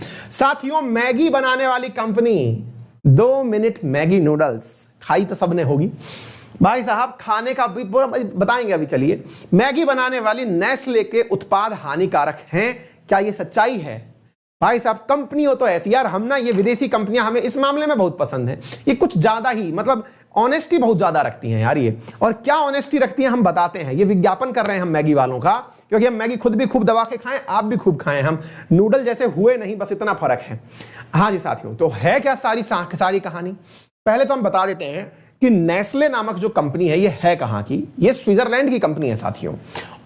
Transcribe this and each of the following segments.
साथियों मैगी बनाने वाली कंपनी 2 मिनट मैगी नूडल्स खाई तो सबने होगी भाई साहब, खाने का भी बताएंगे अभी। चलिए, मैगी बनाने वाली नेस्ले के उत्पाद हानिकारक हैं, क्या ये सच्चाई है? भाई साहब कंपनी हो तो ऐसी यार, हम ना ये विदेशी कंपनियां हमें इस मामले में बहुत पसंद है, ये कुछ ज्यादा ही मतलब ऑनेस्टी बहुत ज्यादा रखती हैं यार ये। और क्या ऑनेस्टी रखती हैं हम बताते हैं, ये विज्ञापन कर रहे हैं हम मैगी वालों का, क्योंकि हम मैगी खुद भी खूब दबा के खाएं, आप भी खूब खाएं, हम नूडल जैसे हुए नहीं, बस इतना फर्क है। हाँ जी साथियों, तो है क्या सारी कहानी? पहले तो हम बता देते हैं कि नेस्ले नामक जो कंपनी है ये है कहां की। ये स्विट्जरलैंड की कंपनी है साथियों,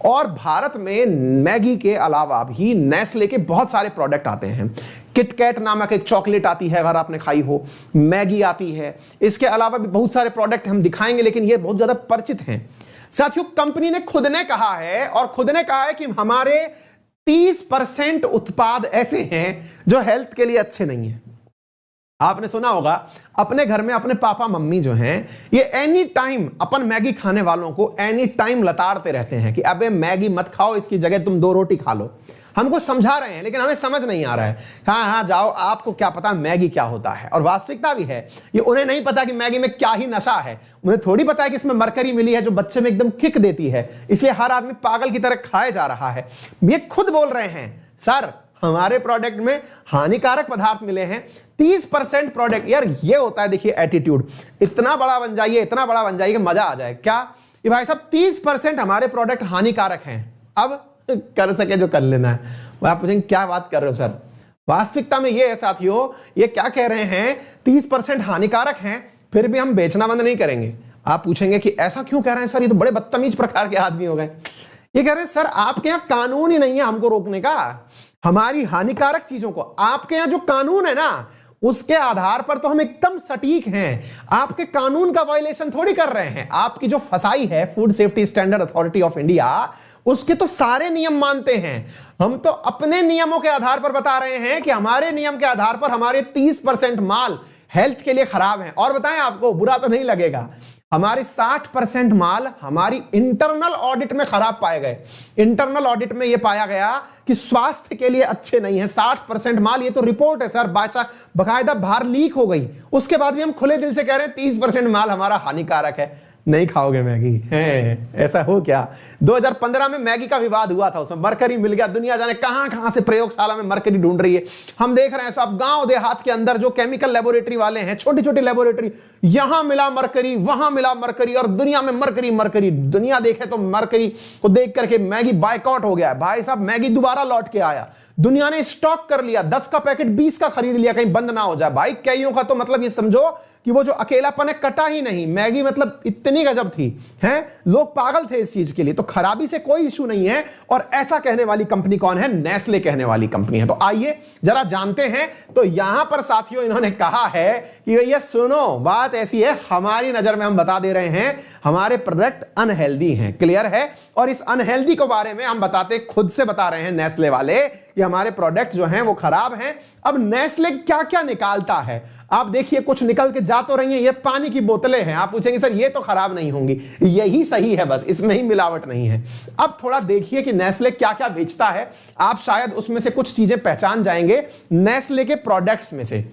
और भारत में मैगी के अलावा भी नेस्ले के बहुत सारे प्रोडक्ट आते हैं। किटकैट नामक एक चॉकलेट आती है, अगर आपने खाई हो, मैगी आती है, इसके अलावा भी बहुत सारे प्रोडक्ट हम दिखाएंगे, लेकिन ये बहुत ज्यादा परिचित हैं साथियों। कंपनी ने खुद ने कहा है कि हमारे 30% उत्पाद ऐसे हैं जो हेल्थ के लिए अच्छे नहीं है। आपने सुना होगा अपने घर में अपने पापा मम्मी जो हैं ये एनी टाइम अपन मैगी खाने वालों को एनी टाइम लताड़ते रहते हैं कि अबे मैगी मत खाओ, इसकी जगह तुम 2 रोटी खा लो। हमको समझा रहे हैं लेकिन हमें समझ नहीं आ रहा है। हाँ जाओ, आपको क्या पता मैगी क्या होता है। और वास्तविकता भी है, ये उन्हें नहीं पता कि मैगी में क्या ही नशा है, उन्हें थोड़ी पता है कि इसमें मरकरी मिली है जो बच्चे में एकदम किक देती है, इसलिए हर आदमी पागल की तरह खाया जा रहा है। ये खुद बोल रहे हैं सर हमारे प्रोडक्ट में हानिकारक पदार्थ मिले हैं 30% प्रोडक्ट। यार ये होता है, देखिए एटीट्यूड, इतना बड़ा बन जाइए कि मजा आ जाए। क्या ये भाई साहब 30% हमारे प्रोडक्ट हानिकारक हैं, अब कर सके जो कर लेना है। आप पूछेंगे क्या बात कर रहे हो सर? वास्तविकता में ये है साथियों, ये क्या कह रहे हैं 30% हानिकारक हैं, फिर भी हम बेचना बंद नहीं करेंगे। आप पूछेंगे कि ऐसा क्यों कह रहे हैं सर, ये तो बड़े बदतमीज प्रकार के आदमी हो गए। ये कह रहे हैं सर आपके यहां कानून ही नहीं है हमको रोकने का, हमारी हानिकारक चीजों को। आपके यहां जो कानून है ना उसके आधार पर तो हम एकदम सटीक हैं, आपके कानून का वायलेशन थोड़ी कर रहे हैं। आपकी जो फसाई है food safety standard authority of India, उसके तो सारे नियम मानते हैं। हम तो अपने नियमों के आधार पर बता रहे हैं कि हमारे नियम के आधार पर हमारे 30% माल हेल्थ के लिए खराब है। और बताएं, आपको बुरा तो नहीं लगेगा, हमारे 60% माल हमारी इंटरनल ऑडिट में खराब पाए गए। इंटरनल ऑडिट में यह पाया गया कि स्वास्थ्य के लिए अच्छे नहीं है 60% माल। ये तो रिपोर्ट है सर, बकायदा बाहर लीक हो गई, उसके बाद भी हम खुले दिल से कह रहे हैं 30% माल हमारा हानिकारक है, नहीं खाओगे मैगी है। ऐसा हो क्या? 2015 में मैगी का विवाद हुआ था, उसमें मरकरी मिल गया, दुनिया जाने कहां कहां से प्रयोगशाला में मरकरी ढूंढ रही है। हम देख रहे हैं सब गांव देहात के अंदर जो केमिकल लेबोरेटरी वाले हैं, छोटी छोटी लेबोरेटरी, यहां मिला मरकरी वहां मिला मरकरी, और दुनिया में मरकरी मरकरी। दुनिया देखे तो मरकरी को देख करके मैगी बायकॉट हो गया। भाई साहब मैगी दोबारा लौट के आया, दुनिया ने स्टॉक कर लिया, 10 का पैकेट 20 का खरीद लिया, कहीं बंद ना हो जाए। भाई कईयों का तो मतलब ये समझो कि वो जो अकेलापन है कटा ही नहीं। मैगी मतलब इतनी गजब थी, हैं लोग पागल थे इस चीज के लिए। तो खराबी से कोई इशू नहीं है। और ऐसा कहने वाली कंपनी कौन है? नेस्ले कहने वाली कंपनी है। तो आइए जरा जानते हैं। तो यहां पर साथियों इन्होंने कहा है कि भैया सुनो, बात ऐसी है, हमारी नजर में हम बता दे रहे हैं हमारे प्रोडक्ट अनहेल्दी हैं, क्लियर है। और इस अनहेल्दी के बारे में हम बताते खुद से बता रहे हैं नेस्ले वाले कि हमारे प्रोडक्ट जो हैं वो खराब हैं। अब नेस्ले क्या क्या निकालता है आप देखिए, कुछ निकल के जा तो रही हैं, ये पानी की बोतलें हैं। आप पूछेंगे सर ये तो खराब नहीं होंगी, यही सही है, बस इसमें ही मिलावट नहीं है। अब थोड़ा देखिए कि नेस्ले क्या क्या बेचता है, आप शायद उसमें से कुछ चीजें पहचान जाएंगे नेस्ले के प्रोडक्ट्स में से।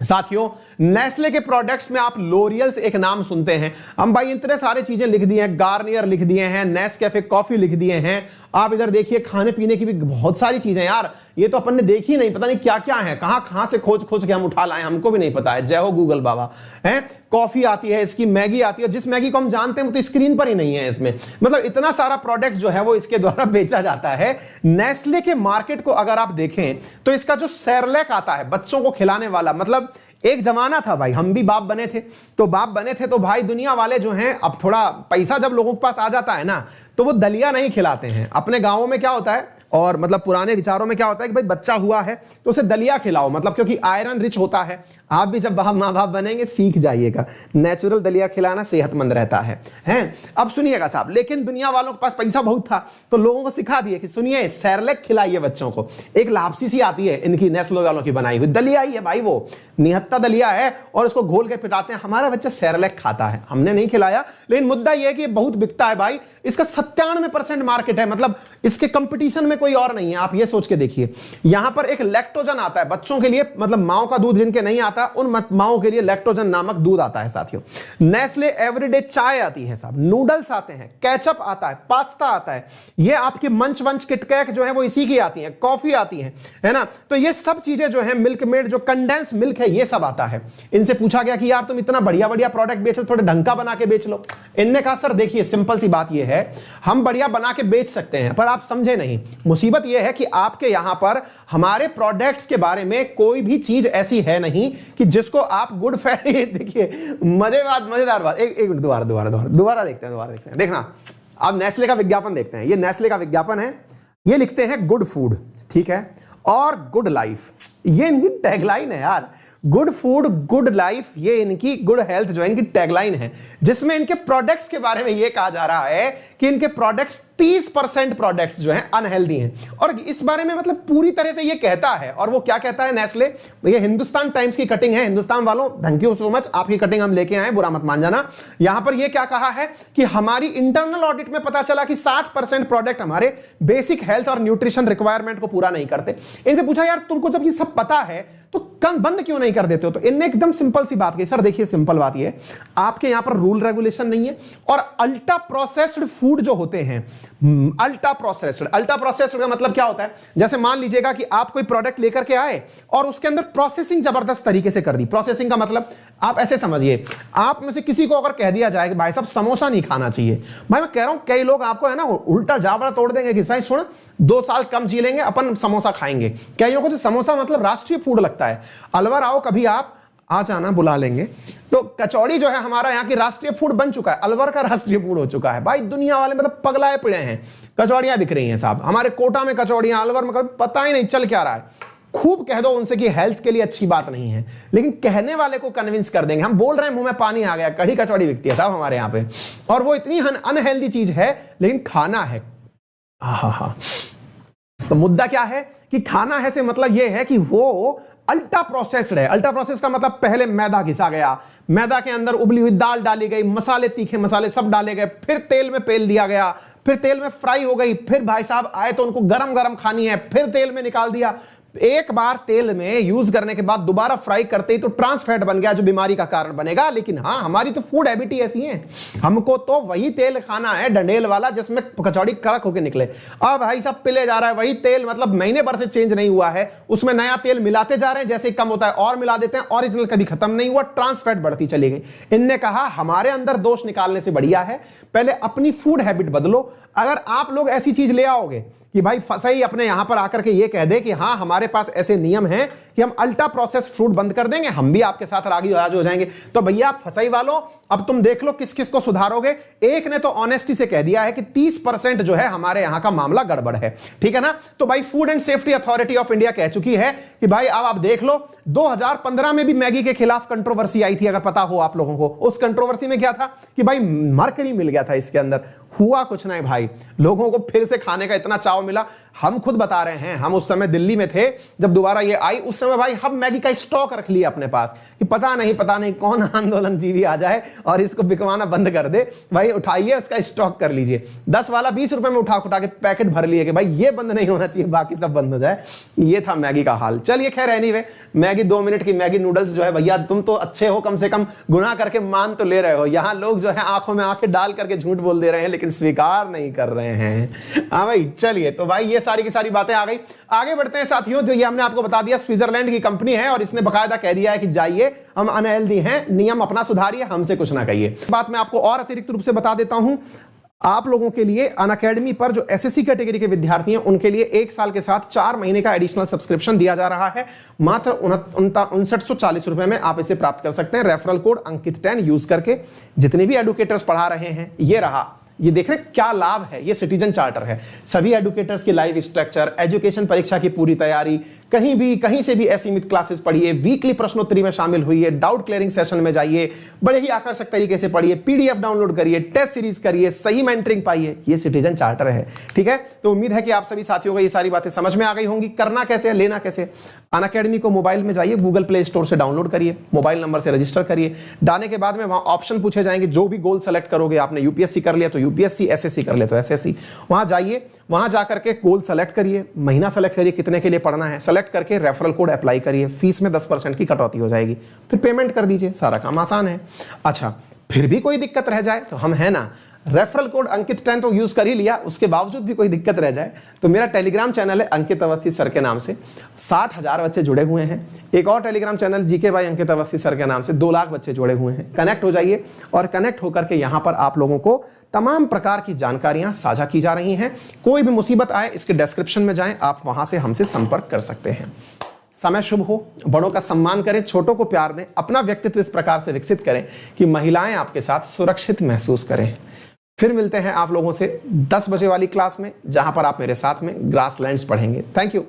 साथियों नेस्ले के प्रोडक्ट्स में आप लोरियल्स एक नाम सुनते हैं, हम भाई इतने सारे चीजें लिख दिए हैं, गार्नियर लिख दिए हैं, नेस्कैफे कॉफी लिख दिए हैं। आप इधर देखिए खाने पीने की भी बहुत सारी चीजें, यार ये तो अपन ने देखी नहीं, पता नहीं क्या क्या है, कहां से खोज खोज के हम उठा लाए, हमको भी नहीं पता है। जय हो गूगल बाबा। है कॉफी आती है, इसकी मैगी आती है, जिस मैगी को हम जानते हैं वो तो स्क्रीन पर ही नहीं है इसमें। मतलब इतना सारा प्रोडक्ट जो है वो इसके द्वारा बेचा जाता है। नेस्ले के मार्केट को अगर आप देखें तो इसका जो सेरेलैक आता है बच्चों को खिलाने वाला, मतलब एक जमाना था भाई, हम भी बाप बने थे तो भाई दुनिया वाले जो हैं, अब थोड़ा पैसा जब लोगों के पास आ जाता है ना तो वो दलिया नहीं खिलाते हैं। अपने गांवों में क्या होता है, और मतलब पुराने विचारों में क्या होता है कि भाई बच्चा हुआ है तो उसे दलिया खिलाओ, मतलब क्योंकि आयरन रिच होता है। आप भी जब माँ बाप बनेंगे सीख जाइएगा, नेचुरल दलिया खिलाना सेहतमंद रहता है। हैं अब सुनिएगा साहब, लेकिन दुनिया वालों के पास पैसा बहुत था तो लोगों को सिखा दिए कि सुनिए सेरेलैक खिलाइए बच्चों को। एक लापसी सी आती है इनकी नेस्ले वालों की बनाई हुई, दलिया ही है भाई, वो निहत्ता दलिया है और उसको घोल के पिटाते हैं, हमारा बच्चा सेरेलैक खाता है। हमने नहीं खिलाया, लेकिन मुद्दा यह है कि बहुत बिकता है भाई, इसका 97% मार्केट है, मतलब इसके कंपटीशन में कोई और नहीं है, आप ये सोच के देखिए। यहां पर एक लैक्टोजन आता है बच्चों के लिए, मतलब माओ का दूध जिनके नहीं आता उन माओ के लिए लैक्टोजन नामक दूध आता है साथियों। नेस्ले एवरीडे चाय आती है साहब, नूडल्स आते हैं, केचप आता है, पास्ता आता है, ये आपके मंच वंच किटकैट जो है वो इसी की आती है, कॉफी आती है ना। तो ये सब चीजें जो है, मिल्क मेड जो कंडेंस मिल्क है ये सब आता है। इनसे पूछा गया कि यार तुम इतना बढ़िया बढ़िया प्रोडक्ट बेच लो, थोड़े ढंग का बना के बेच लो। इनने कहा सर देखिए सिंपल सी बात ये है, हम बढ़िया बना के बेच सकते हैं पर आप समझे नहीं। मुसीबत ये है कि आपके यहां पर हमारे प्रोडक्ट्स के बारे में कोई भी चीज ऐसी है नहीं कि जिसको आप गुड फैट देखिए मजेदार बात, एक दोबारा देखते हैं। देखना अब नेस्ले का विज्ञापन देखते हैं। ये नेस्ले का विज्ञापन है, ये लिखते हैं गुड फूड, ठीक है, और गुड लाइफ, ये इनकी टैगलाइन है यार। गुड फूड गुड लाइफ, ये इनकी गुड हेल्थ जो है इनकी टैगलाइन है, जिसमें इनके प्रोडक्ट्स के बारे में ये कहा जा रहा है कि इनके प्रोडक्ट्स 30% प्रोडक्ट्स जो हैं अनहेल्दी हैं। और इस बारे में मतलब पूरी तरह से ये कहता है। और वो क्या कहता है नेस्ले, ये हिंदुस्तान टाइम्स की कटिंग है। हिंदुस्तान वालों थैंक यू सो मच, आपकी कटिंग हम लेके आए, बुरा मत मान जाना। यहां पर ये क्या कहा है कि हमारी इंटरनल ऑडिट में पता चला कि 60% प्रोडक्ट हमारे बेसिक हेल्थ और न्यूट्रिशन रिक्वायरमेंट को पूरा नहीं करते। इनसे पूछा यार तुमको जब ये सब पता है तो कम बंद क्यों नहीं कर देते हो? तो इनने एकदम सिंपल सी बात कही, सर देखिए सिंपल बात ये, आपके यहां पर रूल रेगुलेशन नहीं है। और अल्ट्रा प्रोसेस्ड फूड जो होते हैं, अल्ट्रा प्रोसेस्ड का मतलब क्या होता है? जैसे मान लीजिएगा कि आप कोई प्रोडक्ट लेकर के आए और उसके अंदर प्रोसेसिंग जबरदस्त तरीके से कर दी। प्रोसेसिंग का मतलब आप ऐसे समझिए, आप में से किसी को अगर कह दिया जाए कि भाई साहब समोसा नहीं खाना चाहिए, भाई मैं कह रहा हूं कई लोग आपको है ना उल्टा जावड़ा तोड़ देंगे कि सही सुन 2 साल कम जी लेंगे अपन समोसा खाएंगे। कईयों को तो समोसा मतलब राष्ट्रीय फूड लगता है। अलवर आओ कभी, आप आ जाना, बुला लेंगे। तो कचौड़ी जो है हमारा यहाँ की राष्ट्रीय फूड बन चुका है, अलवर का राष्ट्रीय फूड हो चुका है। भाई दुनिया वाले मतलब पगलाए पड़े हैं, कचौड़ियां बिक रही हैं साहब। हमारे कोटा में कचौड़ियां, अलवर में कभी पता ही नहीं चल क्या रहा है। खूब कह दो उनसे कि हेल्थ के लिए अच्छी बात नहीं है, लेकिन कहने वाले को कन्विंस कर देंगे। हम बोल रहे हैं मुंह में पानी आ गया, कढ़ी कचौड़ी बिकती है साहब हमारे यहाँ पे, और वो इतनी अनहेल्दी चीज है लेकिन खाना है। हा। तो मुद्दा क्या है कि खाना है से मतलब यह है कि वो अल्ट्रा प्रोसेस्ड है। अल्ट्रा प्रोसेस का मतलब पहले मैदा घिसा गया, मैदा के अंदर उबली हुई दाल डाली गई, मसाले तीखे मसाले सब डाले गए, फिर तेल में पेल दिया गया, फिर तेल में फ्राई हो गई, फिर भाई साहब आए तो उनको गरम गरम खानी है, फिर तेल में निकाल दिया। एक बार तेल में यूज करने के बाद दोबारा फ्राई करते ही तो ट्रांस फैट बन गया जो बीमारी का कारण बनेगा। लेकिन हाँ, हमारी तो फूड हैबिट ही ऐसी है, हमको तो वही तेल खाना है डंडेल वाला जिसमें कचौड़ी कड़क होकर निकले। अब भाई साहब पिले जा रहा है वही तेल, मतलब महीने भर से चेंज नहीं हुआ है, उसमें नया तेल मिलाते जा रहे हैं, जैसे कम होता है और मिला देते हैं, ओरिजिनल कभी खत्म नहीं हुआ, ट्रांस फैट बढ़ती चली गई। इनने कहा हमारे अंदर दोष निकालने से बढ़िया है पहले अपनी फूड हैबिट बदलो। अगर आप लोग ऐसी चीज ले आओगे कि भाई सही अपने यहां पर आकर के ये कह दे कि हाँ हमारे पास ऐसे नियम हैं कि हम अल्ट्रा प्रोसेस्ड फूड बंद कर देंगे, हम भी आपके साथ राजी हो जाएंगे, तो भैया फसाई वालों अब तुम देख लो किस किस को सुधारोगे। एक ने तो ऑनेस्टी से कह दिया है कि 30% जो है हमारे यहां का मामला गड़बड़ है, ठीक है ना। तो भाई food and safety authority of India कह चुकी है कि भाई अब आप देख लो 2015 में भी मैगी के खिलाफ कंट्रोवर्सी आई थी, अगर पता हो आप लोगों को। उस कंट्रोवर्सी में क्या था कि भाई मरकरी मिल गया था इसके अंदर, हुआ कुछ नहीं भाई, लोगों को फिर से खाने का इतना चाव मिला। हम खुद बता रहे हैं, हम उस समय दिल्ली में थे जब दोबारा ये आई, उस समय भाई हम मैगी का स्टॉक रख लिया अपने पास कि पता नहीं कौन आंदोलन जीवी आ जाए और इसको बिकवाना बंद कर दे। भाई उठाइए उसका स्टॉक कर लीजिए, 10 वाला 20 रुपए में उठा के पैकेट भर लिए कि भाई ये बंद नहीं होना चाहिए, बाकी सब बंद हो जाए। ये था मैगी का हाल। चलिए खैर एनीवे, मैगी 2 मिनट की मैगी नूडल्स जो है भैया तुम तो अच्छे हो, कम से कम गुनाह करके मान तो ले रहे हो। यहां लोग जो है आंखों में आंखें डाल करके झूठ बोल दे रहे हैं लेकिन स्वीकार नहीं कर रहे हैं। हाँ भाई चलिए, तो भाई ये सारी की सारी बातें आ गई। आगे बढ़ते हैं साथियों, जो ये हमने आपको बता दिया स्विट्जरलैंड की कंपनी है और इसने बकायदा कह दिया है कि जाइए हम अनहेल्दी हैं, नियम अपना सुधारिए, हमसे कुछ ना कहिए। बात मैं आपको और अतिरिक्त रूप से बता देता हूं, आप लोगों के लिए अनअकैडमी पर जो एसएससी कैटेगरी के विद्यार्थी हैं उनके लिए 1 साल के साथ 4 महीने का एडिशनल सब्सक्रिप्शन दिया जा रहा है। मात्र 5940 रुपए में आप इसे प्राप्त कर सकते हैं। रेफरल कोड अंकित 10 यूज करके जितने भी एडुकेटर्स पढ़ा रहे हैं, ये रहा, ये देख रहे क्या लाभ है, ये सिटीजन चार्टर है। सभी एडुकेटर्स की लाइव स्ट्रक्चर, एजुकेशन परीक्षा की पूरी तैयारी, कहीं से भी असीमित क्लासेस पढ़िए, वीकली प्रश्नोत्तरी में शामिल हुई है, डाउट क्लियरिंग सेशन में जाइए, बड़े ही आकर्षक तरीके से पढ़िए, पीडीएफ डाउनलोड करिए, टेस्ट सीरीज करिए, सही मेंटरिंग पाइए। ये सिटीजन चार्टर है, ठीक है। तो उम्मीद है कि आप सभी साथियों को ये सारी बातें समझ में आ गई होंगी। करना कैसे है, लेना कैसे। अनअकैडमी को मोबाइल में जाइए, गूगल प्ले स्टोर से डाउनलोड करिए, मोबाइल नंबर से रजिस्टर करिए। डालने के बाद में वहां ऑप्शन पूछे जाएंगे, जो भी गोल सेलेक्ट करोगे, आपने यूपीएससी कर लिया तो यूपीएससी एसएससी कर ले तो एसएससी, वहां जाइए, वहां जाकर के गोल सेलेक्ट करिए, महीना सेलेक्ट करिए कितने के लिए पढ़ना है, सेलेक्ट करके रेफरल कोड अप्लाई करिए, फीस में 10% की कटौती हो जाएगी, फिर पेमेंट कर दीजिए, सारा काम आसान है। अच्छा फिर भी कोई दिक्कत रह जाए तो हम है ना, रेफरल कोड अंकित 10 तो यूज कर ही लिया, उसके बावजूद भी कोई दिक्कत रह जाए तो मेरा टेलीग्राम चैनल है अंकित अवस्थी सर के नाम से, 60,000 बच्चे जुड़े हुए हैं। एक और Telegram channel GK by Ankit Awasthi sir के नाम से 2 लाख बच्चे जुड़े हुए हैं। कनेक्ट हो जाइए और कनेक्ट होकर के यहाँ पर आप लोगों को तमाम प्रकार की जानकारियां साझा की जा रही हैं। कोई भी मुसीबत आए इसके डिस्क्रिप्शन में जाएं, आप वहां से हमसे संपर्क कर सकते हैं। समय शुभ हो, बड़ों का सम्मान करें, छोटों को प्यार दें, अपना व्यक्तित्व इस प्रकार से विकसित करें कि महिलाएं आपके साथ सुरक्षित महसूस करें। फिर मिलते हैं आप लोगों से 10 बजे वाली क्लास में, जहां पर आप मेरे साथ में ग्रासलैंड्स पढ़ेंगे। Thank you.